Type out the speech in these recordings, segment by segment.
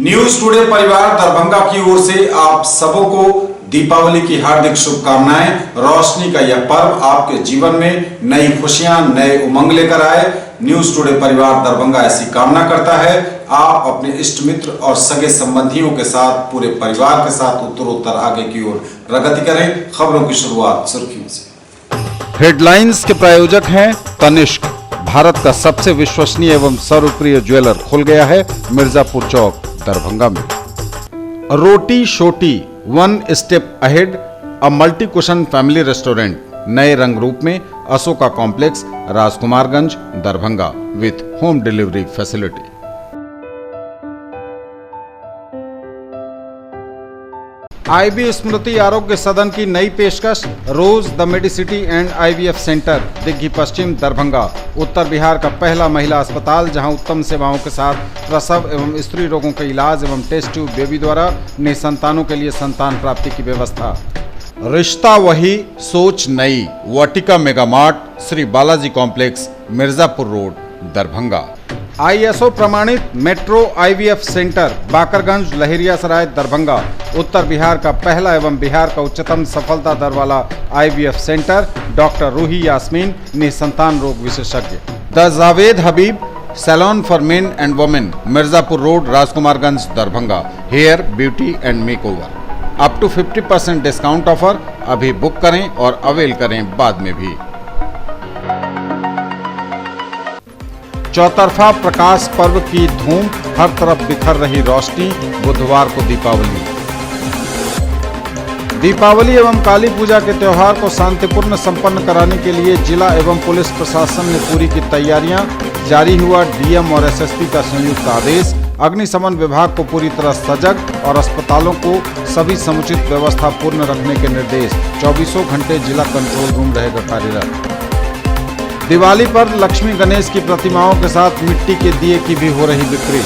News today परिवार दरभंगा की ओर से आप सबों को दीपावली की हार्दिक शुभकामनाएं। रोशनी का यह पर्व आपके जीवन में नई खुशियां, नए उमंग लेकर आए। न्यूज टुडे परिवार दरभंगा ऐसी कामना करता है। आप अपने इष्ट मित्र और सगे संबंधियों के साथ, पूरे परिवार के साथ उत्तरोत्तर आगे की ओर प्रगति करें। खबरों की शुरुआत सुर्खियों से। हेडलाइंस के प्रायोजक हैं तनिष्क। भारत का सबसे विश्वसनीय एवं सर्वप्रिय ज्वेलर खुल गया है मिर्जापुर चौक दरभंगा में। Roti Shoti, one step ahead, a multi cuisine family restaurant, नए रंग रूप में, Ashoka complex, Rajkumarganj, Darbhanga, with home delivery facility. IB Smriti Arogya Sadan की नई पेशकश, rose the medicity and IVF centre, Digghi Paschim, Darbhanga, उत्तर बिहार का पहला महिला अस्पताल जहां उत्तम सेवाओं के साथ प्रसव एवं स्त्री रोगों के इलाज एवं टेस्ट ट्यूब बेबी द्वारा निसंतानों के लिए संतान प्राप्ति की व्यवस्था। रिश्ता वही, सोच नई, Vatika mega mart, Shri Balaji complex, Mirzapur road, Darbhanga. ISO प्रमाणित metro IVF centre, Bakarganj, Laheriasarai, Darbhanga, उत्तर बिहार का पहला एवं बिहार का उच्चतम सफलता दर वाला IVF centre, doctor Ruhi Yasmin, निसंतान रोग विशेषज्ञ। The Javed Habib salon for men and women, Mirzapur road, Rajkumarganj, Darbhanga, hair, beauty and makeover. Up to 50% discount offer. अभी बुक करें और अवेल करें बाद में भी। चौतरफा प्रकाश पर्व की धूम, हर तरफ बिखर रही रोशनी। बुधवार को दीपावली एवं काली पूजा के त्योहार को शांतिपूर्ण संपन्न कराने के लिए जिला एवं पुलिस प्रशासन ने पूरी की तैयारियां। जारी हुआ डीएम और एसएसपी का संयुक्त आदेश। अग्निशमन विभाग को पूरी तरह सजग और अस्पतालों को सभी समुचित व्यवस्था पूर्ण रखने के निर्देश। 24 घंटे जिला कंट्रोल रूम रहेगा कार्यरत। दिवाली पर लक्ष्मी गणेश की प्रतिमाओं के साथ मिट्टी के दिए की भी हो रही बिक्री।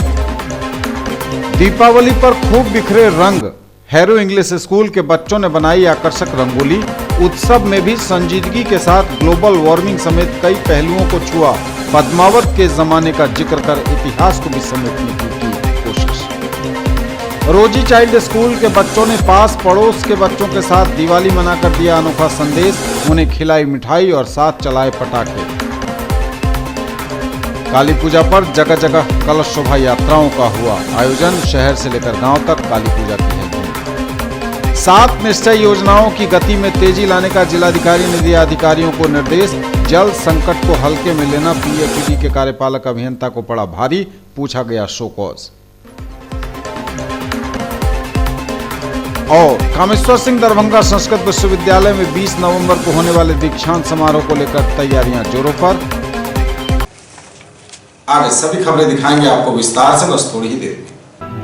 दीपावली पर खूब बिखरे रंग, हैरो इंग्लिश स्कूल के बच्चों ने बनाई आकर्षक रंगोली। उत्सव में भी संजीदगी के साथ ग्लोबल वार्मिंग समेत कई पहलुओं को छुआ। पद्मावत के जमाने का जिक्र कर इतिहास को भी समेटने की कोशिश। रोजी चाइल्ड स्कूल के बच्चों ने पास पड़ोस के बच्चों के साथ दिवाली मनाकर दिया अनोखा संदेश। उन्हें खिलाई मिठाई और साथ चलाए पटाखे। काली पूजा पर जगह जगह कलश शोभा यात्राओं का हुआ आयोजन। शहर से लेकर गांव तक काली पूजा की है धूम। 7 निश्चय योजनाओं की गति में तेजी लाने का जिलाधिकारी ने दिया अधिकारियों को निर्देश। जल संकट को हल्के में लेना पीएचईडी के कार्यपालक अभियंता को पड़ा भारी। पूछा गया शो कॉज। और कामेश्वर सिंह दरभंगा संस्कृत विश्वविद्यालय में 20 नवंबर को होने वाले दीक्षांत समारोह को लेकर तैयारियां जोरों पर। आगे सभी खबरें दिखाएंगे आपको विस्तार से, बस थोड़ी ही देर में।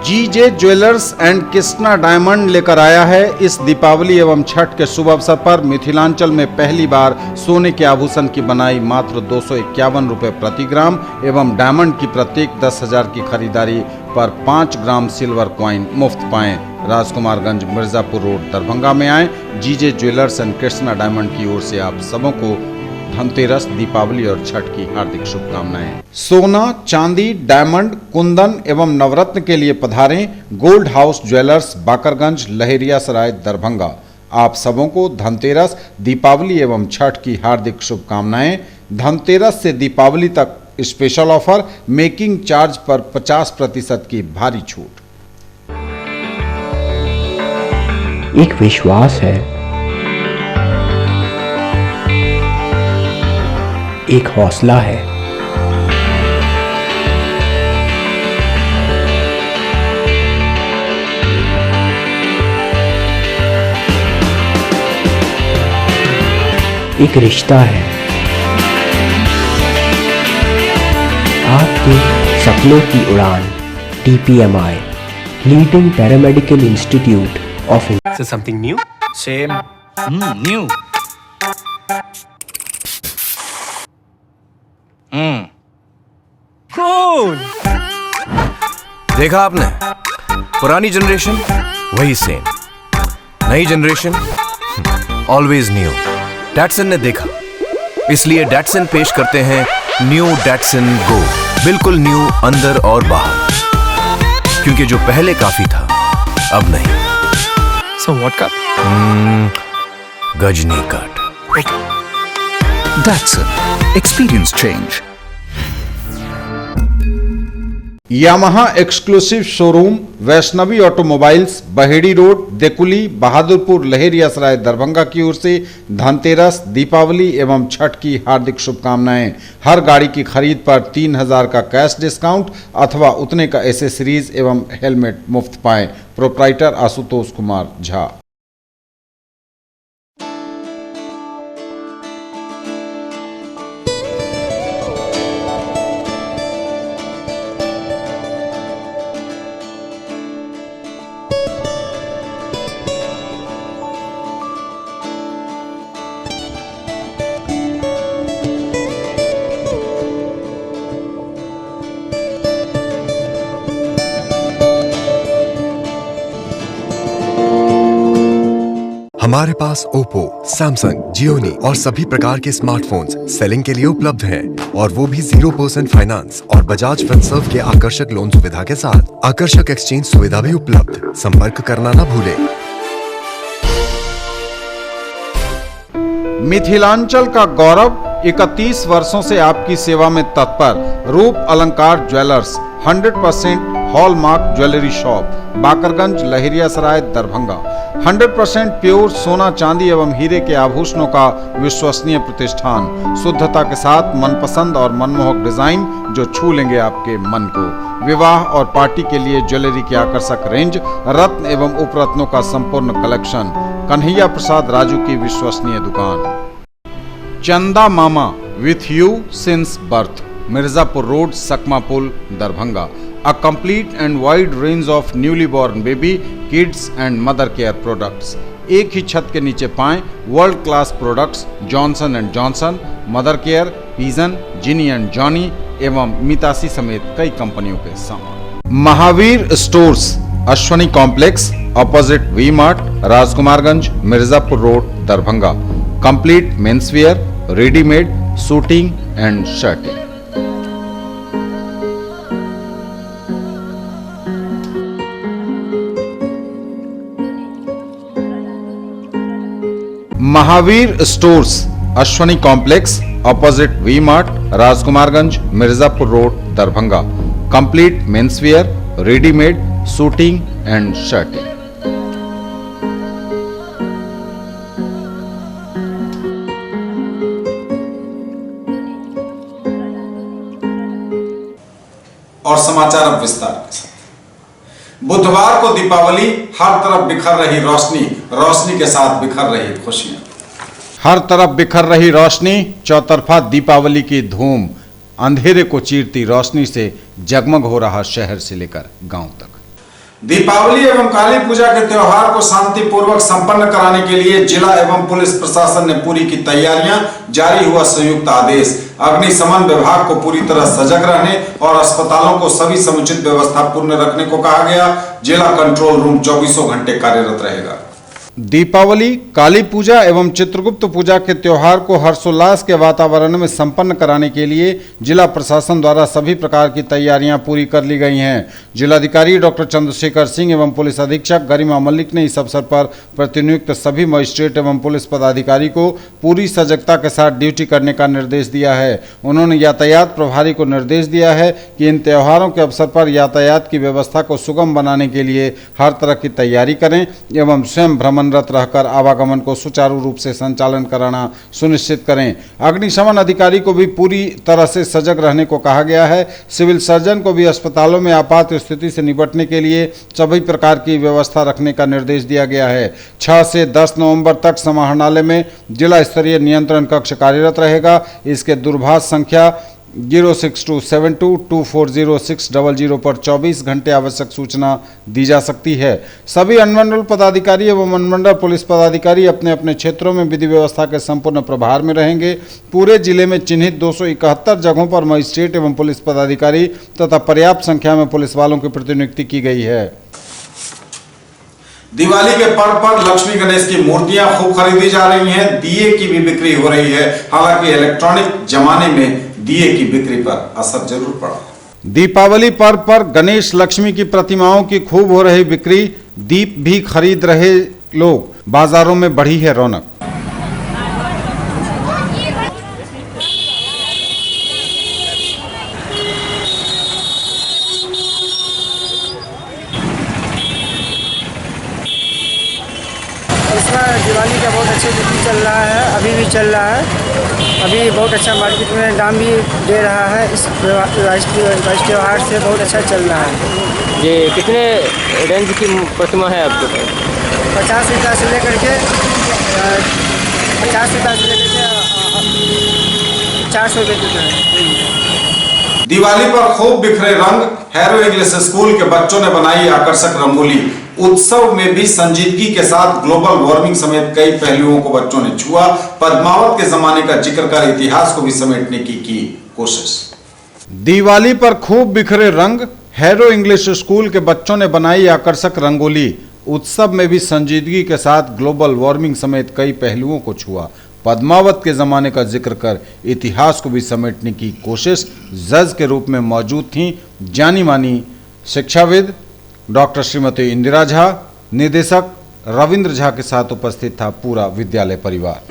जीजे ज्वेलर्स एंड कृष्णा डायमंड लेकर आया है इस दीपावली एवं छठ के शुभ अवसर पर मिथिलांचल में पहली बार सोने के आभूषण की बनाई मात्र 251 रुपए प्रति ग्राम एवं डायमंड की प्रत्येक 10,000 की खरीदारी पर 5 ग्राम सिल्वर कॉइन मुफ्त पाएं। राजकुमारगंज, मिर्जापुर रोड, दरभंगा में आए। जीजे ज्वेलर्स एंड कृष्णा डायमंड की ओर से आप सबों को धनतेरस, दीपावली और छठ की हार्दिक शुभकामनाएं। सोना, चांदी, डायमंड, कुंदन एवं नवरत्न के लिए पधारें gold house jewellers, Bakarganj, Laheriasarai, Darbhanga. आप सबों को धनतेरस, दीपावली एवं छठ की हार्दिक शुभकामनाएं। धनतेरस से दीपावली तक स्पेशल ऑफर, मेकिंग चार्ज पर 50% की भारी छूट। एक विश्वास है, एक हौसला है, एक रिश्ता है, आपके सपनों की उड़ान। TPMI, leading paramedical institute of. So something new? Same. New. Cool. देखा आपने, पुरानी जनरेशन वही सेम, नई जनरेशन ऑलवेज न्यू। डैटसन ने देखा, इसलिए डैटसन पेश करते हैं न्यू डैटसन गो। बिल्कुल न्यू अंदर और बाहर। क्योंकि जो पहले काफी था अब नहीं। So what cut? Ghajini cut. Datsun. Experience change. Yamaha exclusive showroom Vaishnavi automobiles, Baheri road, Dekuli, Bahadurpur, Laheriasarai, Darbhanga की ओर से धनतेरस, दीपावली एवं छठ की हार्दिक शुभकामनाएं। हर गाड़ी की खरीद पर 3000 का कैश डिस्काउंट अथवा उतने का एसेसरीज एवं हेलमेट मुफ्त पाएं। प्रोप्राइटर आशुतोष कुमार झा। हमारे पास ओप्पो, सैमसंग, जियोनी और सभी प्रकार के स्मार्टफोन्स सेलिंग के लिए उपलब्ध हैं और वो भी 0% फाइनेंस और बजाज फिनसर्व के आकर्षक लोन सुविधा के साथ। आकर्षक एक्सचेंज सुविधा भी उपलब्ध। संपर्क करना ना भूलें। मिथिलांचल का गौरव 31 वर्षों से आपकी सेवा में तत्पर रूप अलंकार jewellers 100% hallmark jewellery shop, Bakarganj, Laheriasarai, Darbhanga. 100% pure सोना, चांदी एवं हीरे के आभूषणों का विश्वसनीय प्रतिष्ठान। शुद्धता के साथ मनपसंद और मनमोहक डिजाइन जो छू लेंगे आपके मन को। विवाह और पार्टी के लिए ज्वेलरी की आकर्षक रेंज, रत्न एवं उपरत्नों का संपूर्ण कलेक्शन। कन्हैया प्रसाद राजू की विश्वसनीय दुकान। Chanda Mama with you since birth, Mirzapur road, Sakma पुल, Darbhanga. A complete and wide range of newly born baby, kids and mother care products। एक ही छत के नीचे पाएं world class products Johnson and Johnson, mother care, Pigeon, Gini and Jony एवं मितासी समेत कई कंपनियों के सामान। Mahavir stores, Ashwani complex, opposite V mart, Rajkumarganj, Mirzapur road, Darbhanga. Complete menswear, readymade, suiting and shirting. Mahavir stores, Ashwani complex, opposite V mart, Rajkumarganj, Mirzapur road, Darbhanga. Complete menswear, readymade, suiting and shirting. और समाचार अब विस्तार के साथ। बुधवार को दीपावली, हर तरफ बिखर रही रोशनी, रोशनी के साथ बिखर रही खुशियां। हर तरफ बिखर रही रोशनी, चौतरफा दीपावली की धूम। अंधेरे को चीरती रोशनी से जगमग हो रहा शहर से लेकर गांव तक। दीपावली एवं काली पूजा के त्योहार को शांतिपूर्वक संपन्न कराने के लिए जिला एवं पुलिस प्रशासन ने पूरी की तैयारियां। जारी हुआ संयुक्त आदेश। अग्निशमन विभाग को पूरी तरह सजग रहने और अस्पतालों को सभी समुचित व्यवस्था पूर्ण रखने को कहा गया। जिला कंट्रोल रूम 24 घंटे कार्यरत रहेगा। दीपावली, काली पूजा एवं चित्रगुप्त पूजा के त्योहार को हर्षोल्लास के वातावरण में संपन्न कराने के लिए जिला प्रशासन द्वारा सभी प्रकार की तैयारियां पूरी कर ली गई हैं। जिलाधिकारी डॉक्टर चंद्रशेखर सिंह एवं पुलिस अधीक्षक गरिमा मल्लिक ने इस अवसर पर प्रतिनियुक्त सभी मजिस्ट्रेट एवं पुलिस पदाधिकारी को पूरी सजगता के साथ ड्यूटी करने का निर्देश दिया है। उन्होंने यातायात प्रभारी को निर्देश दिया है कि इन त्योहारों के अवसर पर यातायात की व्यवस्था को सुगम बनाने के लिए हर तरह की तैयारी करें एवं स्वयं भ्रमणरत रहकर आवागमन को सुचारू रूप से संचालन कराना सुनिश्चित करें। अग्निशमन अधिकारी को भी पूरी तरह से सजग रहने को कहा गया है। सिविल सर्जन को भी अस्पतालों में आपात स्थिति से निपटने के लिए सभी प्रकार की व्यवस्था रखने का निर्देश दिया गया है। 6 से 10 नवंबर तक समाहरणालय में जिला स्तरीय नियंत्रण कक्ष कार्यरत रहेगा। इसके दूरभाष संख्या 06272240600 पर 24 घंटे आवश्यक सूचना दी जा सकती है। सभी अनुमंडल पदाधिकारी एवं अनुमंडल पुलिस पदाधिकारी अपने अपने क्षेत्रों में विधि व्यवस्था के संपूर्ण प्रभार में रहेंगे। पूरे जिले में चिन्हित 271 जगहों पर मजिस्ट्रेट एवं पुलिस पदाधिकारी तथा पर्याप्त संख्या में पुलिस वालों की प्रतिनियुक्ति की गई है। दिवाली के पर्व पर लक्ष्मी गणेश की मूर्तियां खूब खरीदी जा रही हैं। दिए की भी बिक्री हो रही है। हालांकि इलेक्ट्रॉनिक जमाने में दिए की बिक्री पर असर जरूर पड़ा। दीपावली पर्व पर गणेश लक्ष्मी की प्रतिमाओं की खूब हो रही बिक्री, दीप भी खरीद रहे लोग, बाजारों में बढ़ी है रौनक। इसमें दिवाली का बहुत अच्छा बिक्री चल रहा है, अभी भी चल रहा है। अभी बहुत अच्छा मार्केट में दाम भी दे रहा है। इस त्योहार से बहुत अच्छा चल रहा है। ये कितने रेंज की प्रतिमा है आपके पास? 50 रुपया से लेकर के 400 रुपये तक है। दिवाली पर खूब बिखरे रंग, हैरो इंग्लिश स्कूल के बच्चों ने बनाई आकर्षक रंगोली। उत्सव में भी संजीदगी के साथ ग्लोबल वार्मिंग समेत कई पहलुओं को बच्चों ने छुआ। पद्मावत के जमाने का जिक्र कर इतिहास को भी समेटने की कोशिश। दिवाली पर खूब बिखरे रंग, हैरो इंग्लिश स्कूल के बच्चों ने बनाई आकर्षक रंगोली। उत्सव में भी संजीदगी के साथ ग्लोबल वार्मिंग समेत कई पहलुओं को छुआ। पद्मावत के जमाने का जिक्र कर इतिहास को भी समेटने की कोशिश। जज के रूप में मौजूद थीं जानी मानी शिक्षाविद डॉक्टर श्रीमती इंदिरा झा, निदेशक रविंद्र झा के साथ उपस्थित था पूरा विद्यालय परिवार।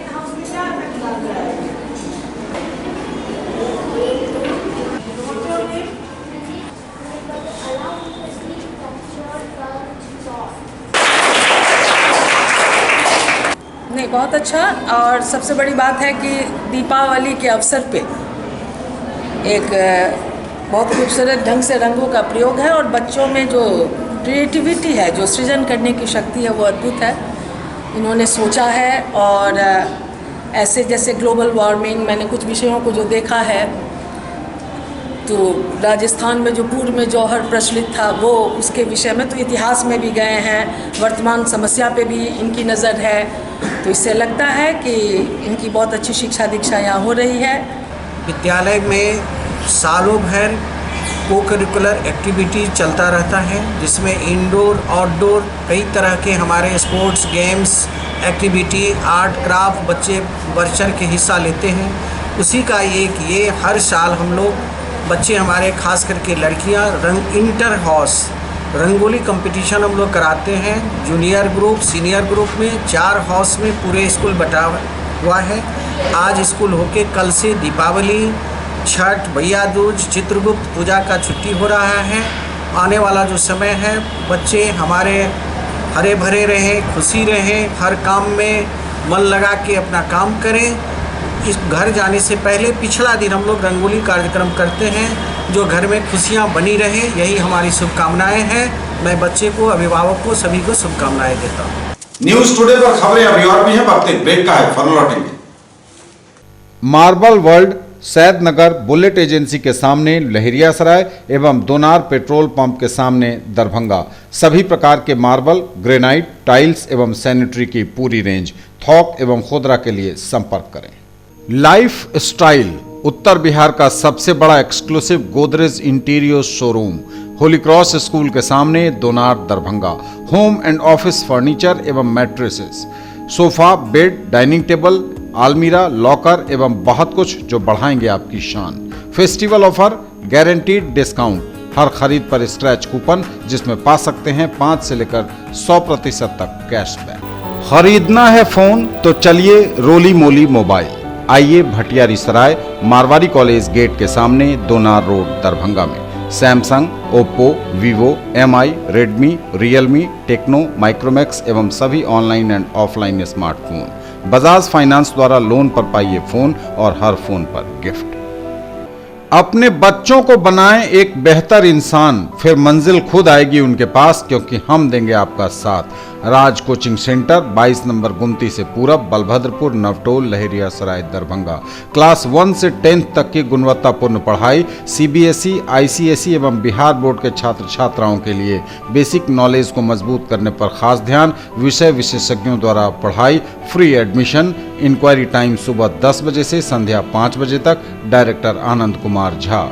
नहीं, बहुत अच्छा। और सबसे बड़ी बात है कि दीपावली के अवसर पे एक बहुत खूबसूरत ढंग से रंगों का प्रयोग है और बच्चों में जो क्रिएटिविटी है, जो सृजन करने की शक्ति है, वो अद्भुत है। इन्होंने सोचा है और ऐसे जैसे ग्लोबल वार्मिंग, मैंने कुछ विषयों को जो देखा है तो राजस्थान में जो पूर्व में जौहर प्रचलित था वो उसके विषय में, तो इतिहास में भी गए हैं, वर्तमान समस्या पे भी इनकी नज़र है। तो इससे लगता है कि इनकी बहुत अच्छी शिक्षा दीक्षा यहाँ हो रही है। विद्यालय में सालों भर को करिकुलर एक्टिविटी चलता रहता है, जिसमें इंडोर आउटडोर कई तरह के हमारे sports games activity, art craft बच्चे बढ़ चढ़ के हिस्सा लेते हैं। उसी का एक ये हर साल हम लोग बच्चे हमारे खास करके लड़कियां इंटर हाउस रंगोली कंपटीशन हम लोग कराते हैं। जूनियर ग्रुप, सीनियर ग्रुप में 4 हाउस में पूरे स्कूल बटा हुआ है। आज स्कूल होके कल से दीपावली, छठ, भैया दूज, चित्रगुप्त पूजा का छुट्टी हो रहा है। आने वाला जो समय है बच्चे हमारे हरे भरे रहें, खुशी रहें, हर काम में मन लगा के अपना काम करें। इस घर जाने से पहले पिछला दिन हम लोग रंगोली कार्यक्रम करते हैं, जो घर में खुशियां बनी रहे, यही हमारी शुभकामनाएं हैं। मैं बच्चे को, अभिभावक को, सभी को शुभकामनाएं देता हूँ। न्यूज टुडे पर खबरें अभी और भी हैं, वक्त एक ब्रेक का है, फन लौटेंगे। Marble world Saidnagar bullet agency के सामने लहरियासराय एवं दोनार पेट्रोल पंप के सामने दरभंगा। सभी प्रकार के मार्बल, ग्रेनाइट, टाइल्स एवं सैनिटरी की पूरी रेंज। थोक एवं खुदरा के लिए संपर्क करें। लाइफ स्टाइल उत्तर बिहार का सबसे बड़ा exclusive Godrej interior showroom, holy cross school के सामने, Donar, Darbhanga. Home and office furniture एवं mattresses, sofa, bed, dining table, आलमीरा, लॉकर एवं बहुत कुछ जो बढ़ाएंगे आपकी शान। फेस्टिवल ऑफर, गारंटीड डिस्काउंट, हर खरीद पर स्क्रैच कूपन जिसमें पा सकते हैं 5 से लेकर 100% तक कैशबैक। खरीदना है फोन तो चलिए रोली मोली मोबाइल। आइए भटियारी सराय मारवाड़ी कॉलेज गेट के सामने, दोनार रोड, दरभंगा में। Samsung, Oppo, Vivo, MI, Redmi, Realme, Tecno, Micromax एवं सभी online and offline smartphone. Bajaj finance द्वारा लोन पर पाइए फोन और हर फोन पर गिफ्ट। अपने बच्चों को बनाएं एक बेहतर इंसान, फिर मंजिल खुद आएगी उनके पास, क्योंकि हम देंगे आपका साथ। राज कोचिंग सेंटर 22 नंबर गुमती से पूरब, बलभद्रपुर, नवटोल, लहरियासराय, दरभंगा। क्लास 1 से 10th तक की गुणवत्तापूर्ण पढ़ाई, CBSE, ICSE एवं बिहार बोर्ड के छात्र छात्राओं के लिए बेसिक नॉलेज को मजबूत करने पर खास ध्यान। विषय विशेषज्ञों द्वारा पढ़ाई, फ्री एडमिशन। इंक्वायरी टाइम सुबह 10 बजे से संध्या 5 बजे तक। डायरेक्टर आनंद कुमार झा।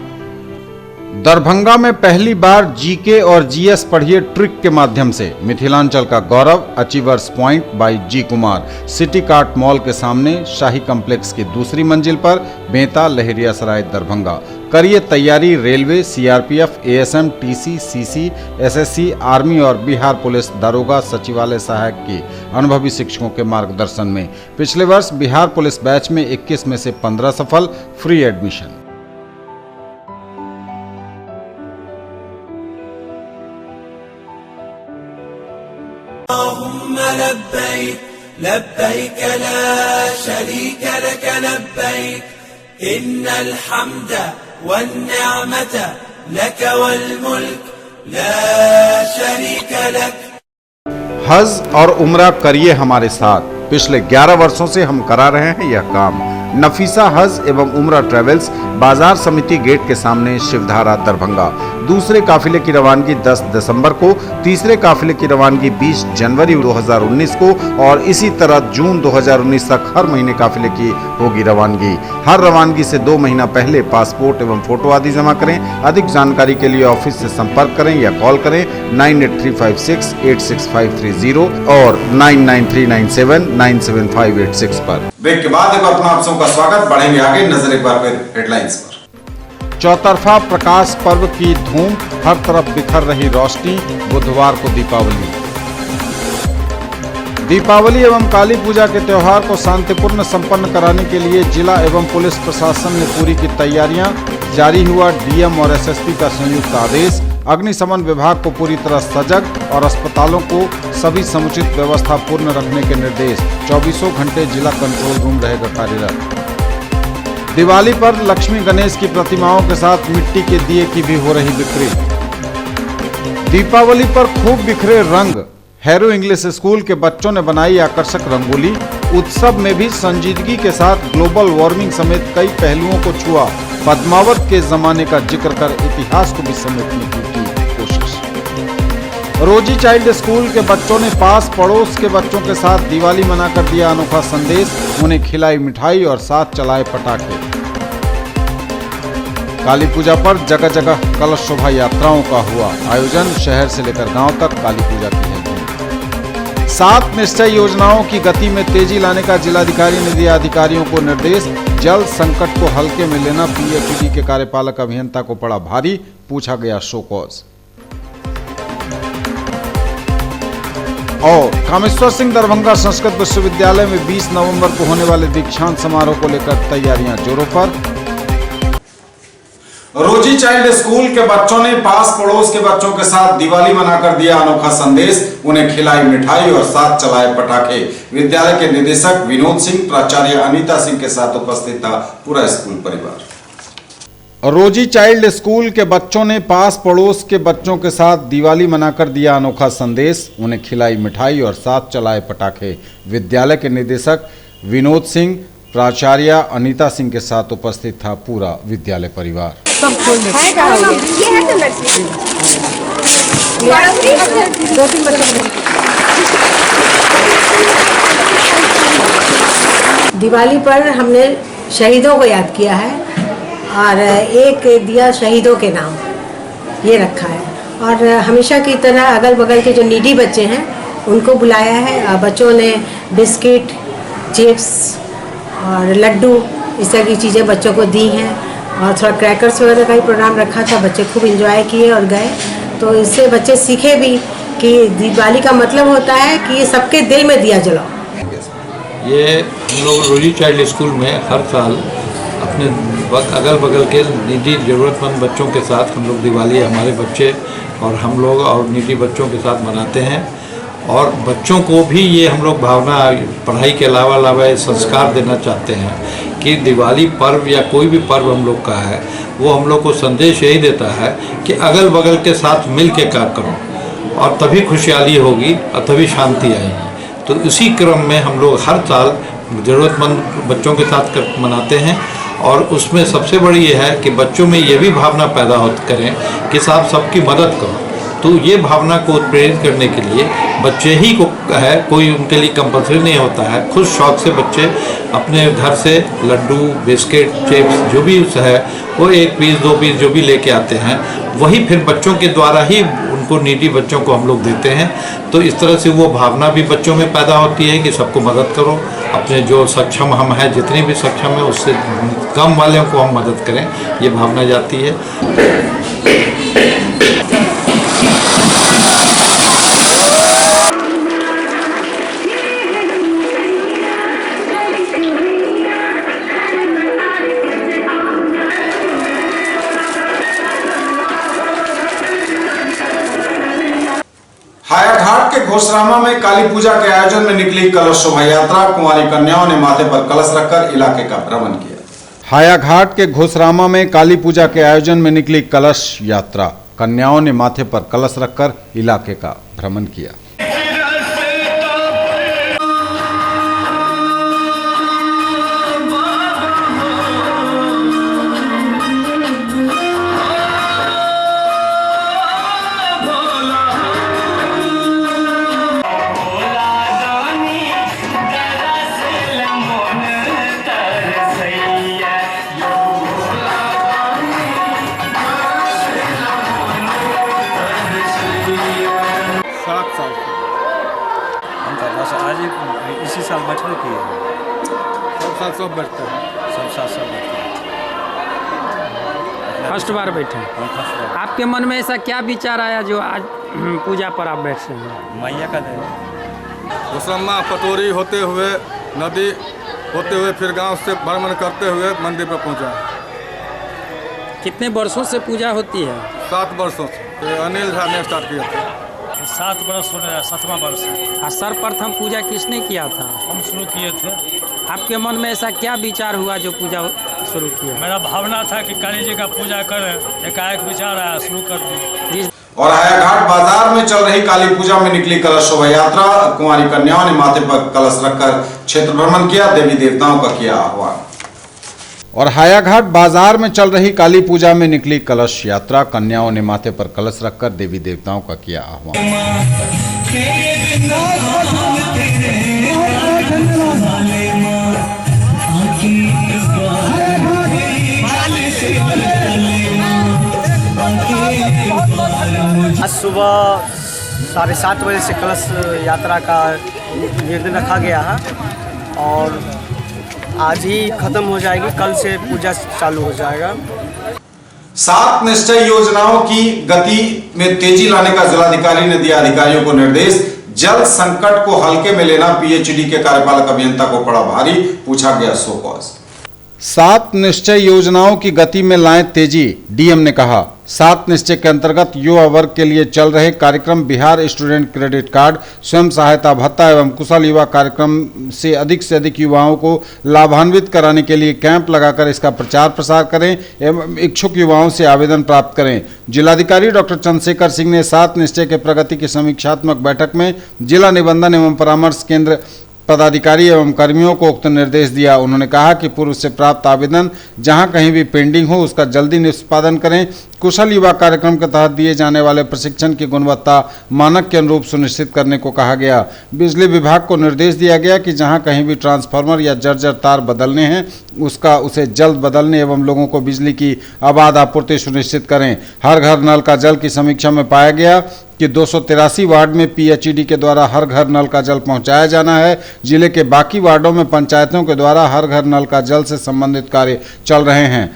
दरभंगा में पहली बार जीके और जीएस पढ़िए ट्रिक के माध्यम से मिथिलांचल का गौरव achievers point by G Kumar city cart mall के सामने शाही कॉम्प्लेक्स की दूसरी मंजिल पर बेंता लहेरियासराय दरभंगा। करिए तैयारी railway, CRPF, ASM, TC, CC, SSC, army और बिहार पुलिस दारोगा सचिवालय सहायक की अनुभवी शिक्षकों के मार्गदर्शन में। पिछले वर्ष बिहार पुलिस बैच में 21 में से 15 सफल, फ्री एडमिशन। लब्बैक लब्बैक ला शरीक लक लब्बैक इन्नल हम्द वन्निअमत लक वल मुल्क ला शरीक लक। हज और उम्रा करिए हमारे साथ। पिछले 11 वर्षों से हम करा रहे हैं यह काम। नफीसा हज एवं उम्रा ट्रेवल्स, बाजार समिति गेट के सामने, शिवधारा दरभंगा। दूसरे काफिले की रवानगी 10 दिसंबर को, तीसरे काफिले की रवानगी 20 जनवरी 2019 को और इसी तरह जून 2019 तक हर महीने काफिले की होगी रवानगी। हर रवानगी से 2 महीना पहले पासपोर्ट एवं फोटो आदि जमा करें। अधिक जानकारी के लिए ऑफिस से संपर्क करें या कॉल करें 9835686530 और 9939797586 पर। ब्रेक के बाद एक बार पुनः आप सबका स्वागत। बढ़ेंगे आगे, नजर एक बार फिर हेडलाइंस पर। चौतरफा प्रकाश पर्व की धूम, हर तरफ बिखर रही रोशनी। बुधवार को दीपावली। दीपावली एवं काली पूजा के त्योहार को शांतिपूर्ण संपन्न कराने के लिए जिला एवं पुलिस प्रशासन ने पूरी की तैयारियां। जारी हुआ डीएम और एसएसपी का संयुक्त आदेश। अग्निशमन विभाग को पूरी तरह सजग और अस्पतालों को सभी समुचित व्यवस्था पूर्ण रखने के निर्देश। 24 घंटे जिला कंट्रोल रूम रहेगा कार्यरत। दिवाली पर लक्ष्मी गणेश की प्रतिमाओं के साथ मिट्टी के दिए की भी हो रही बिक्री। दीपावली पर खूब बिखरे रंग। हैरो इंग्लिश स्कूल के बच्चों ने बनाई आकर्षक रंगोली। उत्सव में भी संजीदगी के साथ ग्लोबल वार्मिंग समेत कई पहलुओं को छुआ। पद्मावत के जमाने का जिक्र कर इतिहास को भी समेटने की कोशिश। रोजी चाइल्ड स्कूल के बच्चों ने पास पड़ोस के बच्चों के साथ दिवाली मनाकर दिया अनोखा संदेश। उन्हें खिलाई मिठाई और साथ चलाए पटाखे। काली पूजा पर जगह जगह कलश शोभा यात्राओं का हुआ आयोजन। शहर से लेकर गांव तक काली पूजा की है धूम। 7 निश्चय योजनाओं की गति में तेजी लाने का जिलाधिकारी ने दिया अधिकारियों को निर्देश। जल संकट को हल्के में लेना पीएचईडी के कार्यपालक अभियंता को पड़ा भारी। पूछा गया शो कॉज। और कामेश्वर सिंह दरभंगा संस्कृत विश्वविद्यालय में 20 नवंबर को होने वाले दीक्षांत समारोह को लेकर तैयारियां जोरों पर। रोजी चाइल्ड स्कूल के बच्चों ने पास पड़ोस के बच्चों के साथ दिवाली मनाकर दिया अनोखा संदेश। उन्हें खिलाई मिठाई और साथ चलाए पटाखे। विद्यालय के निदेशक विनोद सिंह, प्राचार्य अनीता सिंह के साथ उपस्थित था पूरा स्कूल परिवार। रोजी चाइल्ड स्कूल के बच्चों ने पास पड़ोस के बच्चों के साथ दिवाली मनाकर दिया अनोखा संदेश। उन्हें खिलाई मिठाई और साथ चलाए पटाखे। विद्यालय के निदेशक विनोद सिंह, प्राचार्य अनीता सिंह के साथ उपस्थित था पूरा विद्यालय परिवार। दिवाली पर हमने शहीदों को याद किया है और एक दिया शहीदों के नाम ये रखा है। और हमेशा की तरह अगल बगल के जो नीडी बच्चे हैं उनको बुलाया है। बच्चों ने बिस्किट, चिप्स और लड्डू इस तरह की चीज़ें बच्चों को दी हैं और थोड़ा क्रैकर्स वगैरह का ही प्रोग्राम रखा था। बच्चे खूब एंजॉय किए और गए। तो इससे बच्चे सीखे भी कि दिवाली का मतलब होता है कि ये सबके दिल में दिया जलाओ। ये हम लोग रोजी चाइल्ड स्कूल में हर साल अपने अगल बगल के निजी ज़रूरतमंद बच्चों के साथ हम लोग दिवाली हमारे बच्चे और हम लोग और निजी बच्चों के साथ मनाते हैं। और बच्चों को भी ये हम लोग भावना पढ़ाई के अलावा संस्कार देना चाहते हैं कि दिवाली पर्व या कोई भी पर्व हम लोग का है वो हम लोग को संदेश यही देता है कि अगल बगल के साथ मिल के कार्य करो और तभी खुशहाली होगी और तभी शांति आएगी। तो इसी क्रम में हम लोग हर साल ज़रूरतमंद बच्चों के साथ मनाते हैं और उसमें सबसे बड़ी ये है कि बच्चों में ये भी भावना पैदा करें कि साहब सबकी मदद करो। तो ये भावना को प्रेरित करने के लिए बच्चे ही को है, कोई उनके लिए कंपल्सरी नहीं होता है। खुद शौक से बच्चे अपने घर से लड्डू, बिस्किट, चिप्स जो भी है वो 1 पीस 2 पीस जो भी लेके आते हैं, वही फिर बच्चों के द्वारा ही उनको नीडी बच्चों को हम लोग देते हैं। तो इस तरह से वो भावना भी बच्चों में पैदा होती है कि सबको मदद करो, अपने जो सक्षम हम हैं, जितने भी सक्षम हैं उससे कम वालों को हम मदद करें, ये भावना जाती है। हायाघाट के घोषरामा में काली पूजा के आयोजन में निकली कलश शोभा यात्रा। कुंवारी कन्याओं ने माथे पर कलश रखकर इलाके का भ्रमण किया। हायाघाट के घोषरामा में काली पूजा के आयोजन में निकली कलश यात्रा। कन्याओं ने माथे पर कलश रखकर इलाके का भ्रमण किया। इसी साल बचपन की है, सब बैठते हैं, सब साथ बैठते हैं। फर्स्ट बार बैठे। आपके मन में ऐसा क्या विचार आया जो आज पूजा पर आप बैठे हैं? मैया का घोषरामा पटोरी होते हुए, नदी होते हुए, फिर गांव से भ्रमण करते हुए मंदिर पर पहुंचा। कितने वर्षों से पूजा होती है? 7 वर्षों से। अनिल झा ने स्टार्ट किया था। 7 वर्ष हो रहा है, 7वां वर्ष है। सर्वप्रथम पूजा किसने किया था? हम शुरू किए थे। आपके मन में ऐसा क्या विचार हुआ जो पूजा शुरू किया? मेरा भावना था कि काली जी का पूजा करें, एकाएक विचार आया, शुरू कर दी। और हायाघाट बाजार में चल रही काली पूजा में निकली कलश शोभा यात्रा। कुंवारी कन्याओं ने माथे पर कलश रखकर क्षेत्र भ्रमण किया, देवी देवताओं का किया आह्वान। और हायाघाट बाजार में चल रही काली पूजा में निकली कलश यात्रा। कन्याओं ने माथे पर कलश रखकर देवी देवताओं का किया आह्वान। आज सुबह 7:30 बजे से कलश यात्रा का निर्णय रखा गया है और आज ही खत्म हो जाएगी, कल से पूजा चालू हो जाएगा। 7 निश्चय योजनाओं की गति में तेजी लाने का जिलाधिकारी ने दिया अधिकारियों को निर्देश। जल संकट को हल्के में लेना पीएचडी के कार्यपालक अभियंता को पड़ा भारी, पूछा गया सो कॉज। 7 निश्चय योजनाओं की गति में लाएं तेजी, डीएम ने कहा। 7 निश्चय के अंतर्गत युवा वर्ग के लिए चल रहे कार्यक्रम बिहार स्टूडेंट क्रेडिट कार्ड, स्वयं सहायता भत्ता एवं कुशल युवा कार्यक्रम से अधिक युवाओं को लाभान्वित कराने के लिए कैंप लगाकर इसका प्रचार प्रसार करें एवं इच्छुक युवाओं से आवेदन प्राप्त करें। जिलाधिकारी डॉक्टर चंद्रशेखर सिंह ने 7 निश्चय के प्रगति की समीक्षात्मक बैठक में जिला निबंधन एवं परामर्श केंद्र पदाधिकारी एवं कर्मियों को उक्त निर्देश दिया। उन्होंने कहा कि पूर्व से प्राप्त आवेदन जहां कहीं भी पेंडिंग हो उसका जल्दी निष्पादन करें। कुशल युवा कार्यक्रम के तहत दिए जाने वाले प्रशिक्षण की गुणवत्ता मानक के अनुरूप सुनिश्चित करने को कहा गया। बिजली विभाग को निर्देश दिया गया कि जहां कहीं भी ट्रांसफार्मर या जर्जर तार बदलने हैं उसे जल्द बदलने एवं लोगों को बिजली की अबाध आपूर्ति सुनिश्चित करें। हर घर नल का जल की समीक्षा में पाया गया कि 283 वार्ड में पीएचईडी के द्वारा हर घर नल का जल पहुंचाया जाना है। जिले के बाकी वार्डों में पंचायतों के द्वारा हर घर नल का जल से संबंधित कार्य चल रहे हैं।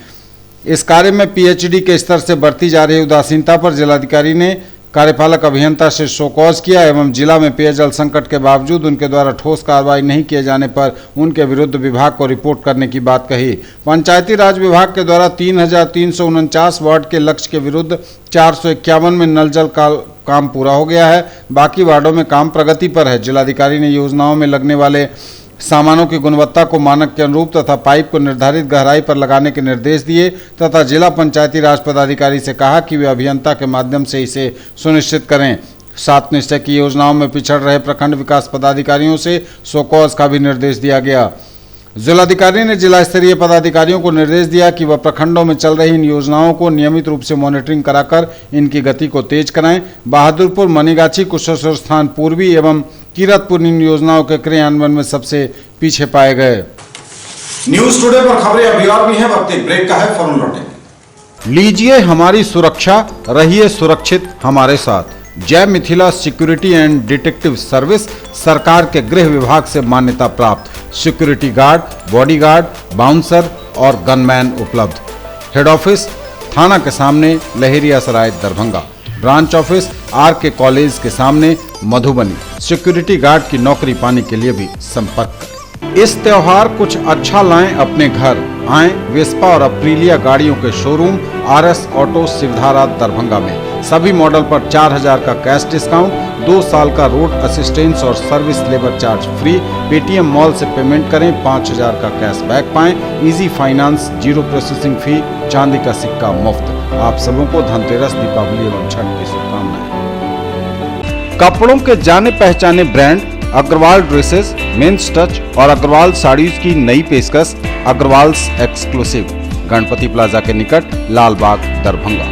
इस कार्य में पीएचडी के स्तर से बढ़ती जा रही उदासीनता पर जिलाधिकारी ने कार्यपालक अभियंता से शोकॉज किया एवं जिला में पेयजल संकट के बावजूद उनके द्वारा ठोस कार्रवाई नहीं किए जाने पर उनके विरुद्ध विभाग को रिपोर्ट करने की बात कही। पंचायती राज विभाग के द्वारा 3349 वार्ड के लक्ष्य के विरुद्ध 451 में नल जल का काम पूरा हो गया है। बाकी वार्डों में काम प्रगति पर है। जिलाधिकारी ने योजनाओं में लगने वाले सामानों की गुणवत्ता को मानक के अनुरूप तथा पाइप को निर्धारित गहराई पर लगाने के निर्देश दिए तथा जिला पंचायती राज पदाधिकारी से कहा कि वे अभियंता के माध्यम से इसे सुनिश्चित करें। 7 निश्चय की योजनाओं में पिछड़ रहे प्रखंड विकास पदाधिकारियों से शोकॉज का भी निर्देश दिया गया। जिलाधिकारी ने जिला स्तरीय पदाधिकारियों को निर्देश दिया कि वह प्रखंडों में चल रही इन योजनाओं को नियमित रूप से मॉनिटरिंग कराकर इनकी गति को तेज कराएं। बहादुरपुर, मनीगाछी, कुशेश्वर स्थान पूर्वी एवं कीरतपुर इन योजनाओं के क्रियान्वयन में सबसे पीछे पाए गए। न्यूज टुडे पर खबरें अभी और भी हैं, वक्त एक ब्रेक का है, फौरन लौटेंगे। लीजिए हमारी सुरक्षा, रहिए सुरक्षित हमारे साथ। Jai Mithila security and detective service सरकार के गृह विभाग से मान्यता प्राप्त सिक्योरिटी गार्ड, बॉडीगार्ड, बाउंसर और गनमैन उपलब्ध। हेड ऑफिस थाना के सामने Laheria Sarai Darbhanga, branch office R K. College के सामने मधुबनी। सिक्योरिटी गार्ड की नौकरी पाने के लिए भी संपर्क करें। इस त्योहार कुछ अच्छा लाएं अपने घर। आएं वेस्पा और अप्रीलिया गाड़ियों के showroom RS. Auto Shivdhara Darbhanga में। सभी मॉडल पर 4000 का कैश डिस्काउंट, 2 साल का रोड असिस्टेंस और service labour charge free. Paytm mall से पेमेंट करें, 5000 का कैश बैक पाएं। इजी फाइनेंस, 0 प्रोसेसिंग फी, चांदी का सिक्का मुफ्त। आप सबों को धनतेरस, दीपावली एवं छठ की शुभकामनाएं। कपड़ों के जाने पहचाने brand Agarwal dresses, men's touch और अग्रवाल साड़ीज की नई पेशकश अग्रवाल्स एक्सक्लूसिव, गणपति प्लाजा के निकट, लालबाग दरभंगा।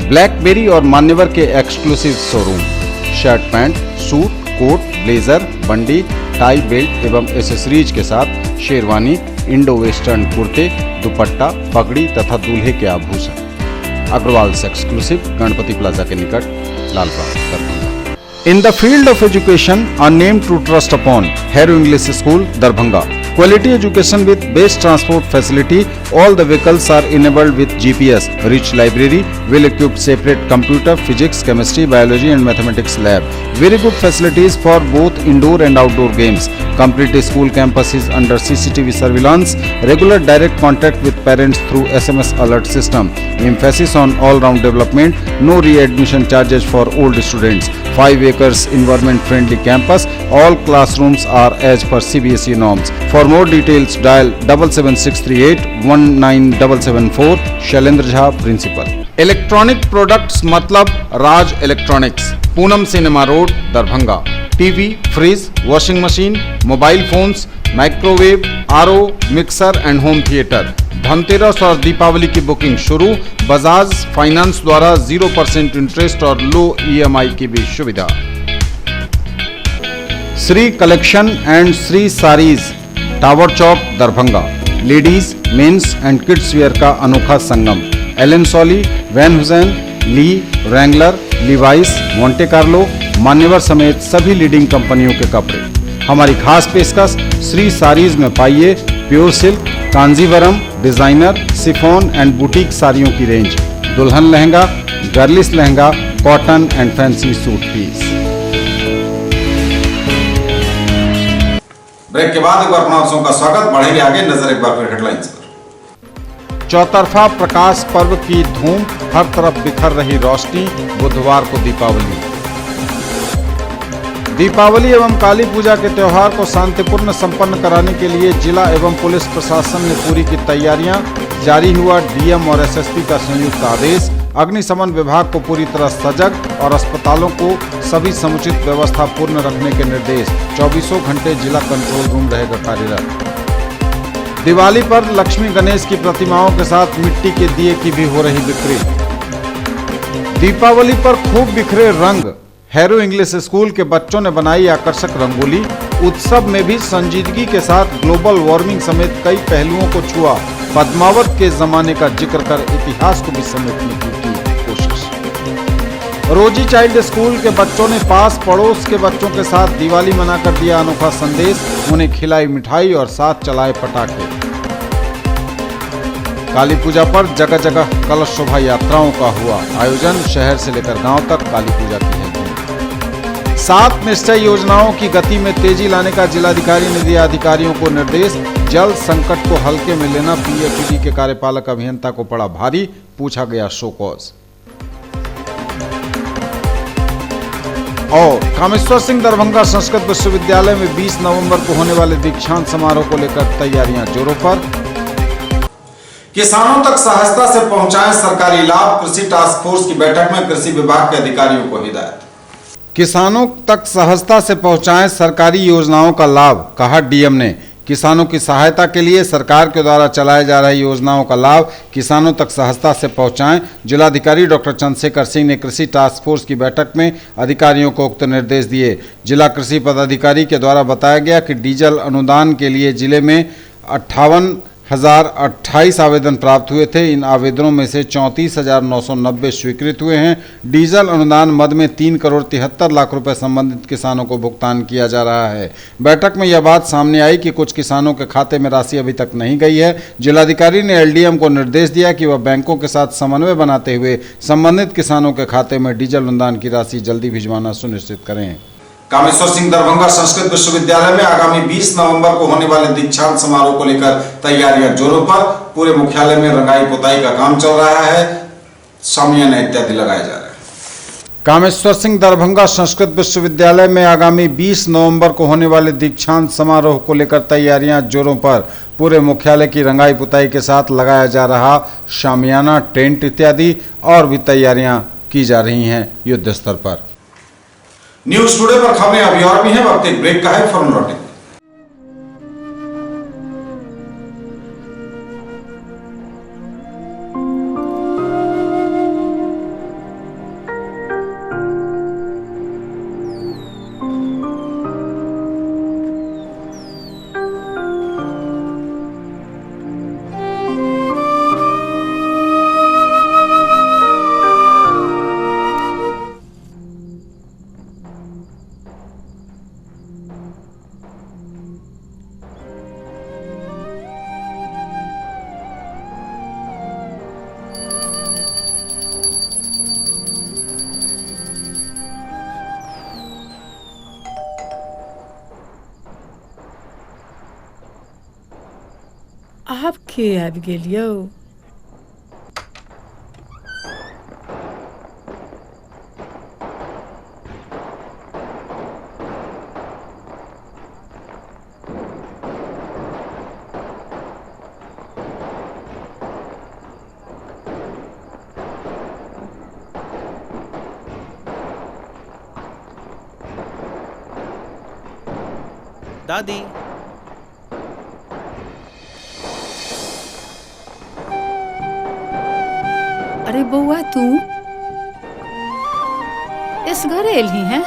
ब्लैकबेरी और मान्यवर के exclusive showroom, shirt pant, suit, coat, blazer, बंडी, टाई, बेल्ट एवं एसेसरीज के साथ शेरवानी, इंडो वेस्टर्न कुर्ते, दुपट्टा, पगड़ी तथा दूल्हे के आभूषण। अग्रवाल्स एक्सक्लूसिव, गणपति प्लाजा के निकट, Lalbagh Darbhanga. In the field of education, a name to trust upon, Harrow English School, Darbhanga. Quality education with best transport facility. All the vehicles are enabled with GPS. Rich library, well-equipped separate computer, physics, chemistry, biology and mathematics lab. Very good facilities for both indoor and outdoor games. Complete school campus is under CCTV surveillance. Regular direct contact with parents through SMS alert system. Emphasis on all-round development. No re-admission charges for old students. 5 acres environment-friendly campus. All classrooms are as per CBSE norms. For more details, dial 77638 19774. Shailendra Jha, principal. Electronic products मतलब Raj electronics, Poonam cinema road, Darbhanga. TV, fridge, washing machine, mobile phones, microwave, RO, mixer and home theatre. Dhanteras और दीपावली की booking शुरू। Bajaj finance द्वारा 0% interest और लो EMI की भी सुविधा। Shri collection and Shri sarees, tower Chowk, Darbhanga. Ladies, men's and kids wear का अनोखा संगम। Allen Solly, Van Heusen, Lee, Wrangler, Levi's, Monte Carlo, Manyavar समेत सभी लीडिंग कंपनियों के कपड़े। हमारी खास पेशकश, श्री सारीज में पाइए pure silk, Kanjeevaram, designer, chiffon and boutique साड़ियों की रेंज। दुल्हन lehenga, girlish lehenga, cotton and fancy suit piece. Break के बाद एक बार पुनः आप सबका स्वागत। बढ़ेंगे आगे, नजर एक बार फिर हेडलाइंस पर। चौतरफा प्रकाश पर्व की धूम, हर तरफ बिखर रही रोशनी। बुधवार को दीपावली। दीपावली एवं काली पूजा के त्योहार को शांतिपूर्ण संपन्न कराने के लिए जिला एवं पुलिस प्रशासन ने पूरी की तैयारियां। जारी हुआ डीएम और एसएसपी का संयुक्त आदेश। अग्निशमन विभाग को पूरी तरह सजग और अस्पतालों को सभी समुचित व्यवस्था पूर्ण रखने के निर्देश। 24 घंटे जिला कंट्रोल रूम रहेगा कार्यरत। दिवाली पर लक्ष्मी गणेश की प्रतिमाओं के साथ मिट्टी के दिए की भी हो रही बिक्री। दीपावली पर खूब बिखरे रंग। हैरो इंग्लिश स्कूल के बच्चों ने बनाई आकर्षक रंगोली। उत्सव में भी संजीदगी के साथ ग्लोबल वार्मिंग समेत कई पहलुओं को छुआ। पद्मावत के जमाने का जिक्र कर इतिहास को भी समेटने की कोशिश। रोजी चाइल्ड स्कूल के बच्चों ने पास पड़ोस के बच्चों के साथ दिवाली मनाकर दिया अनोखा संदेश। उन्हें खिलाई मिठाई और साथ चलाए पटाखे। काली पूजा पर जगह जगह कलश शोभा यात्राओं का हुआ आयोजन। शहर से लेकर गांव तक काली पूजा की है। 7 निश्चय योजनाओं की गति में तेजी लाने का जिलाधिकारी ने दिया अधिकारियों को निर्देश। जल संकट को हल्के में लेना पीएचईडी के कार्यपालक अभियंता को पड़ा भारी। पूछा गया शो कॉज। और कामेश्वर सिंह दरभंगा संस्कृत विश्वविद्यालय में 20 नवंबर को होने वाले दीक्षांत समारोह को लेकर तैयारियां जोरों पर। किसानों तक सहजता से पहुंचाएं सरकारी लाभ। कृषि टास्क फोर्स की बैठक में कृषि विभाग के अधिकारियों को हिदायत। किसानों तक सहजता से पहुंचाएं सरकारी योजनाओं का लाभ, कहा डीएम ने। किसानों की सहायता के लिए सरकार के द्वारा चलाए जा रही योजनाओं का लाभ किसानों तक सहजता से पहुंचाएं। जिलाधिकारी डॉक्टर चंद्रशेखर सिंह ने कृषि टास्क फोर्स की बैठक में अधिकारियों को उक्त निर्देश दिए। जिला कृषि पदाधिकारी के द्वारा बताया गया कि डीजल अनुदान के लिए जिले में 58,028 आवेदन प्राप्त हुए थे। इन आवेदनों में से 34,990 स्वीकृत हुए हैं। डीजल अनुदान मद में 3,73,00,000 रुपए संबंधित किसानों को भुगतान किया जा रहा है। बैठक में यह बात सामने आई कि कुछ किसानों के खाते में राशि अभी तक नहीं गई है। जिलाधिकारी ने एलडीएम को निर्देश दिया कि वह बैंकों के साथ समन्वय बनाते हुए संबंधित किसानों के खाते में डीजल अनुदान की राशि जल्दी भिजवाना सुनिश्चित करें। कामेश्वर सिंह दरभंगा संस्कृत विश्वविद्यालय में आगामी 20 नवंबर को होने वाले दीक्षांत समारोह को लेकर तैयारियां जोरों पर। पूरे मुख्यालय में रंगाई पुताई का काम चल रहा है, शामियाने इत्यादि लगाए जा रहे हैं। कामेश्वर सिंह दरभंगा संस्कृत विश्वविद्यालय में आगामी 20 नवंबर को होने वाले दीक्षांत समारोह को लेकर तैयारियां जोरों पर। पूरे मुख्यालय की रंगाई पुताई के साथ लगाया जा रहा शामियाना, टेंट इत्यादि और भी तैयारियां की जा रही हैं युद्ध स्तर पर। न्यूज टुडे पर खबरें अभी और भी हैं, वक्त एक ब्रेक का है, फौरन लौटेंगे। आप के आबि गेलियौ? दादी, अरे बउआ, तू इस घर एलही हैं?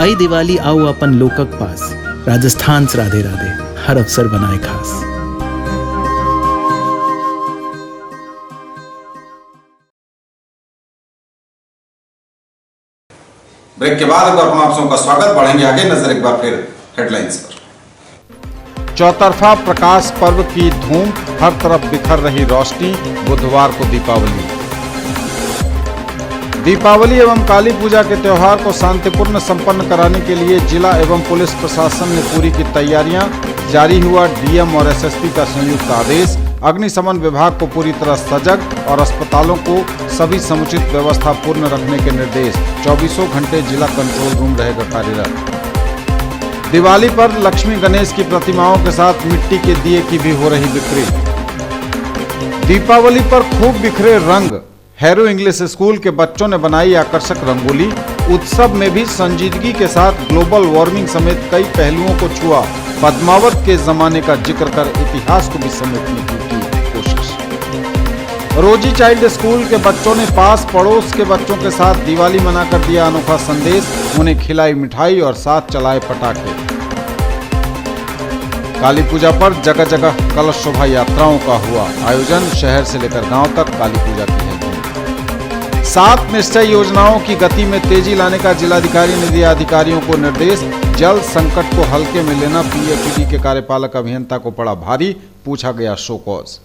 आई दिवाली आओ अपन लोकक पास, राजस्थान से राधे राधे हर अवसर बनाए खास। ब्रेक के बाद एक बार आप सबका स्वागत। बढ़ेंगे आगे, नजर एक बार फिर हेडलाइंस पर। चौतरफा प्रकाश पर्व की धूम, हर तरफ बिखर रही रोशनी। बुधवार को दीपावली। दीपावली एवं काली पूजा के त्योहार को शांतिपूर्ण संपन्न कराने के लिए जिला एवं पुलिस प्रशासन ने पूरी की तैयारियां। जारी हुआ डीएम और एसएसपी का संयुक्त आदेश। अग्निशमन विभाग को पूरी तरह सजग और अस्पतालों को सभी समुचित व्यवस्था पूर्ण रखने के निर्देश। 24 घंटे जिला कंट्रोल रूम रहेगा कार्यरत। दिवाली पर लक्ष्मी गणेश की प्रतिमाओं के साथ मिट्टी के दिए की भी हो रही बिक्री। दीपावली पर खूब बिखरे रंग। हैरो इंग्लिश स्कूल के बच्चों ने बनाई आकर्षक रंगोली। उत्सव में भी संजीदगी के साथ ग्लोबल वार्मिंग समेत कई पहलुओं को छुआ। पद्मावत के जमाने का जिक्र कर इतिहास को भी समेटने की कोशिश। रोजी चाइल्ड स्कूल के बच्चों ने पास पड़ोस के बच्चों के साथ दिवाली मनाकर दिया अनोखा संदेश। उन्हें खिलाई मिठाई और साथ चलाए पटाखे। काली पूजा पर जगह जगह कलश शोभा यात्राओं का हुआ आयोजन। शहर से लेकर गांव तक काली पूजा की है। 7 निश्चय योजनाओं की गति में तेजी लाने का जिलाधिकारी ने दिया अधिकारियों को निर्देश। जल संकट को हल्के में लेना पीएचईडी के कार्यपालक अभियंता को पड़ा भारी। पूछा गया शो कॉज।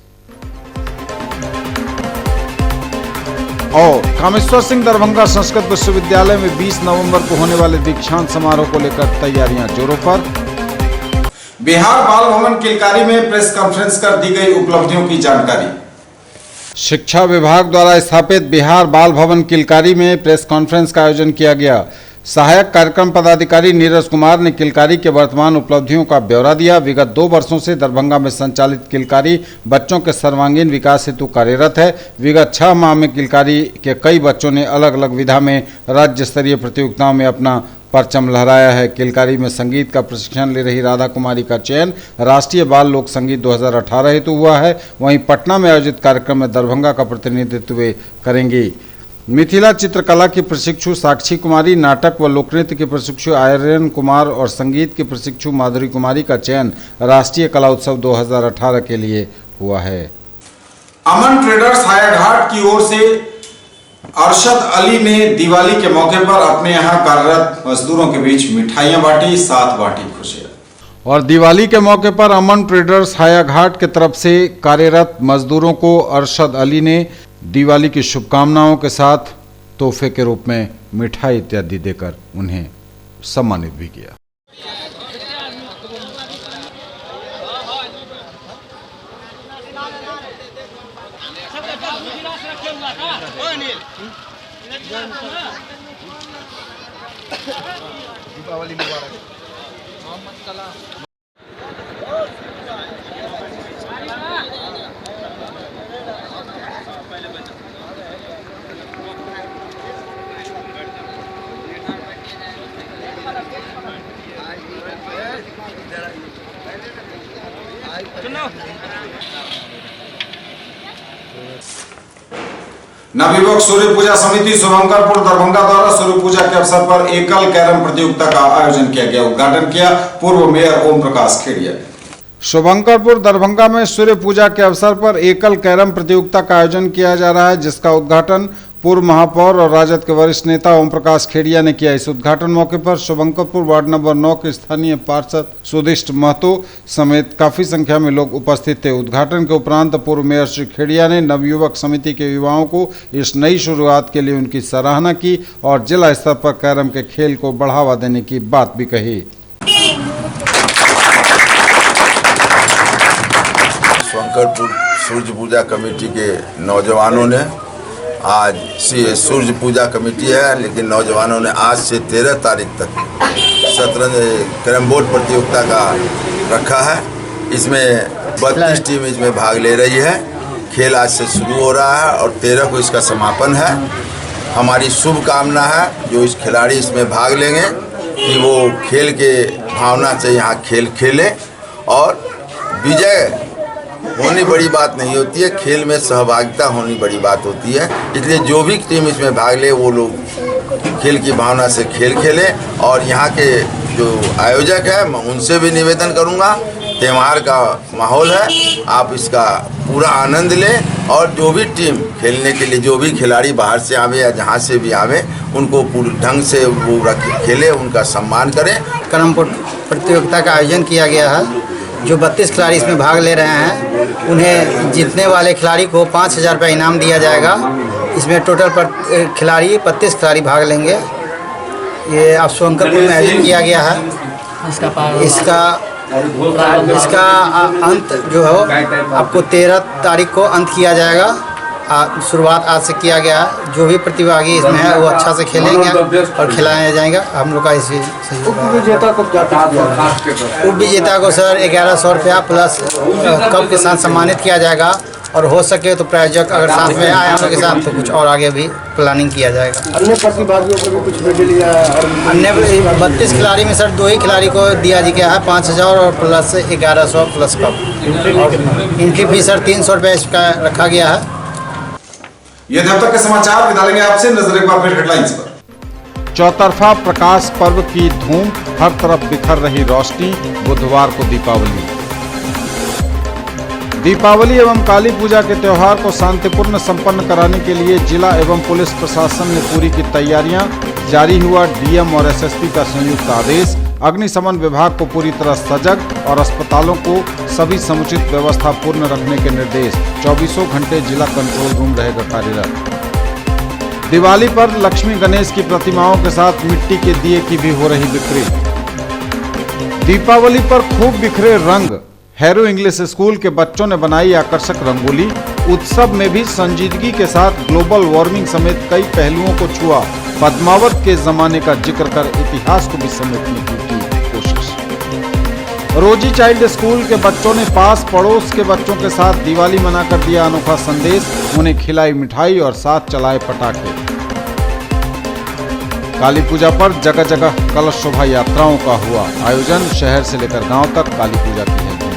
और कामेश्वर सिंह दरभंगा संस्कृत विश्वविद्यालय में 20 नवंबर को होने वाले दीक्षांत समारोह को लेकर तैयारियां जोरों पर। बिहार बाल भवन किलकारी में प्रेस कॉन्फ्रेंस कर दी गई उपलब्धियों की जानकारी। शिक्षा विभाग द्वारा स्थापित बिहार बाल भवन किलकारी में प्रेस कॉन्फ्रेंस का आयोजन किया गया। सहायक कार्यक्रम पदाधिकारी नीरज कुमार ने किलकारी के वर्तमान उपलब्धियों का ब्यौरा दिया। विगत 2 वर्षों से दरभंगा में संचालित किलकारी बच्चों के सर्वांगीण विकास हेतु कार्यरत है। विगत 6 माह में किलकारी के कई बच्चों ने अलग अलग विधा में राज्य स्तरीय प्रतियोगिताओं में अपना परचम लहराया है। किलकारी में संगीत का प्रशिक्षण ले रही राधा कुमारी का चयन राष्ट्रीय बाल लोक संगीत 2018 हेतु हुआ है। वहीं पटना में आयोजित कार्यक्रम में दरभंगा का प्रतिनिधित्व करेंगी। मिथिला चित्रकला की प्रशिक्षु साक्षी कुमारी, नाटक व लोकनृत्य के प्रशिक्षु आर्यन कुमार और संगीत के प्रशिक्षु माधुरी कुमारी का चयन राष्ट्रीय कला उत्सव 2018 के लिए हुआ है। अमन ट्रेडर्स हायाघाट की ओर से अरशद अली ने दिवाली के मौके पर अपने यहां कार्यरत मजदूरों के बीच मिठाइयां बांटी, साथ बांटी खुशियां। और दिवाली के मौके पर अमन ट्रेडर्स हायाघाट की तरफ से कार्यरत मजदूरों को अरशद अली ने दिवाली की शुभकामनाओं के साथ तोहफे के रूप में मिठाई इत्यादि देकर उन्हें सम्मानित भी किया। दीपावली मुबारक। नवयुवक सूर्य पूजा समिति शुभंकरपुर दरभंगा द्वारा सूर्य पूजा के अवसर पर एकल कैरम प्रतियोगिता का आयोजन किया गया। उद्घाटन किया पूर्व मेयर ओम प्रकाश खेड़िया। शुभंकरपुर दरभंगा में सूर्य पूजा के अवसर पर एकल कैरम प्रतियोगिता का आयोजन किया जा रहा है, जिसका उद्घाटन पूर्व महापौर और राजद के वरिष्ठ नेता ओम प्रकाश खेड़िया ने किया। इस उद्घाटन मौके पर शुभंकरपुर वार्ड नंबर 9 के स्थानीय पार्षद सुदिष्ट महतो समेत काफी संख्या में लोग उपस्थित थे। उद्घाटन के उपरांत पूर्व मेयर श्री खेड़िया ने नवयुवक समिति के युवाओं को इस नई शुरुआत के लिए उनकी सराहना की और जिला स्तर पर कैरम के खेल को बढ़ावा देने की बात भी कही। शुभंकरपुर सूर्य पूजा कमेटी के नौजवानों ने आज सूर्य पूजा कमेटी है, लेकिन नौजवानों ने आज से 13 तारीख तक शतरंज कैरम बोर्ड प्रतियोगिता का रखा है। इसमें 32 टीम इसमें भाग ले रही है। खेल आज से शुरू हो रहा है और 13 को इसका समापन है। हमारी शुभकामना है जो इस खिलाड़ी इसमें भाग लेंगे कि वो खेल के भावना से यहाँ खेल खेलें और विजय होनी बड़ी बात नहीं होती है, खेल में सहभागिता होनी बड़ी बात होती है। इसलिए जो भी टीम इसमें भाग ले वो लोग खेल की भावना से खेल खेलें। और यहाँ के जो आयोजक है मैं उनसे भी निवेदन करूँगा, त्यौहार का माहौल है, आप इसका पूरा आनंद लें और जो भी टीम खेलने के लिए जो भी खिलाड़ी बाहर से आवे या जहाँ से भी आवे उनको पूरे ढंग से वो खेले, उनका सम्मान करें। कैरम बोर्ड प्रतियोगिता का आयोजन किया गया है। जो 32 खिलाड़ी इसमें भाग ले रहे हैं उन्हें जीतने वाले खिलाड़ी को 5,000 रुपये इनाम दिया जाएगा इसमें टोटल खिलाड़ी 35 खिलाड़ी भाग लेंगे। ये आप शंकरपुर में आयोजन किया गया है। इसका अंत जो है आपको 13 तारीख को अंत किया जाएगा। शुरुआत आज से किया गया है। जो भी प्रतिभागी इसमें है वो अच्छा से खेलेंगे और खिलाया जाएगा। हम लोग का इसी उप विजेता को सर 1100 रुपया प्लस कप के साथ सम्मानित किया जाएगा। और हो सके तो प्रायोजक अगर साथ में आए हम लोग के साथ तो कुछ और आगे भी प्लानिंग किया जाएगा। अन्य प्रतिभागियों को भी कुछ मेडल या अन्य 32 खिलाड़ी में सर 2 ही खिलाड़ी को दिया गया है 5000 और प्लस 1100 प्लस कप। और एंट्री फीस सर 300 रुपये इसका रखा गया है। ये थे अब तक के समाचार। विदा लेंगे आपसे। नजर एक बार फिर हेडलाइंस पर। चौतरफा प्रकाश पर्व की धूम, हर तरफ बिखर रही रोशनी। बुधवार को दीपावली एवं काली पूजा के त्योहार को शांतिपूर्ण संपन्न कराने के लिए जिला एवं पुलिस प्रशासन ने पूरी की तैयारियां। जारी हुआ डीएम और एसएसपी का संयुक्त आदेश। अग्निशमन विभाग को पूरी तरह सजग और अस्पतालों को सभी समुचित व्यवस्था पूर्ण रखने के निर्देश। 24 घंटे जिला कंट्रोल रूम रहेगा कार्यरत। दिवाली पर लक्ष्मी गणेश की प्रतिमाओं के साथ मिट्टी के दिए की भी हो रही बिक्री। दीपावली पर खूब बिखरे रंग। हैरो इंग्लिश स्कूल के बच्चों ने बनाई आकर्षक रंगोली। उत्सव में भी संजीदगी के साथ ग्लोबल वार्मिंग समेत कई पहलुओं को छुआ। पद्मावत के जमाने का जिक्र कर इतिहास को भी समेटने की कोशिश। रोजी चाइल्ड स्कूल के बच्चों ने पास पड़ोस के बच्चों के साथ दिवाली मनाकर दिया अनोखा संदेश। उन्हें खिलाई मिठाई और साथ चलाए पटाखे। काली पूजा पर जगह जगह कलश शोभा यात्राओं का हुआ आयोजन। शहर से लेकर गांव तक काली पूजा की है धूम।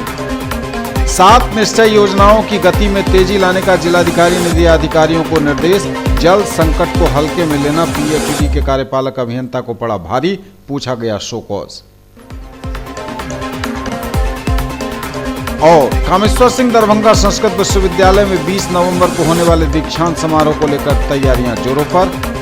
7 निश्चय योजनाओं की गति में तेजी लाने का जिलाधिकारी ने दिया अधिकारियों को निर्देश। जल संकट को हल्के में लेना पीएचईडी के कार्यपालक अभियंता को पड़ा भारी। पूछा गया शो कॉज। और कामेश्वर सिंह दरभंगा संस्कृत विश्वविद्यालय में 20 नवंबर को होने वाले दीक्षांत समारोह को लेकर तैयारियां जोरों पर।